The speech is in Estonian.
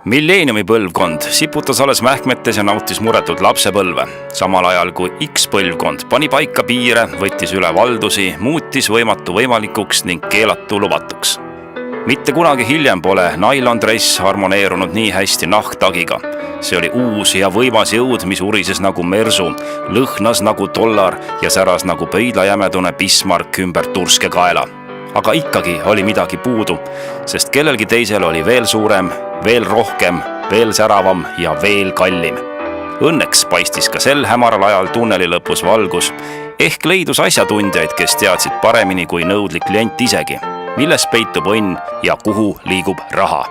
Milleeniumi põlvkond siputas alles mähkmetes ja nautis muretut lapsepõlve, samal ajal kui X-põlvkond pani paika piire, võttis üle valdusi, muutis võimatu võimalikuks ning keelatu lubatuks. Mitte kunagi hiljem pole nailondress harmoneerunud nii hästi nahktagiga. See oli uus ja võimas jõud, mis urises nagu mersu, lõhnas nagu dollar ja säras nagu pöidlajämedune Bismarck ümber turske kaela. Aga ikkagi oli midagi puudu, sest kellelgi teisel oli veel suurem, veel rohkem, veel säravam ja veel kallim. Õnneks paistis ka sel hämaral ajal tunneli lõpus valgus, ehk leidus asjatundjaid, kes teadsid paremini kui nõudlik klient isegi, milles peitub õnn ja kuhu liigub raha.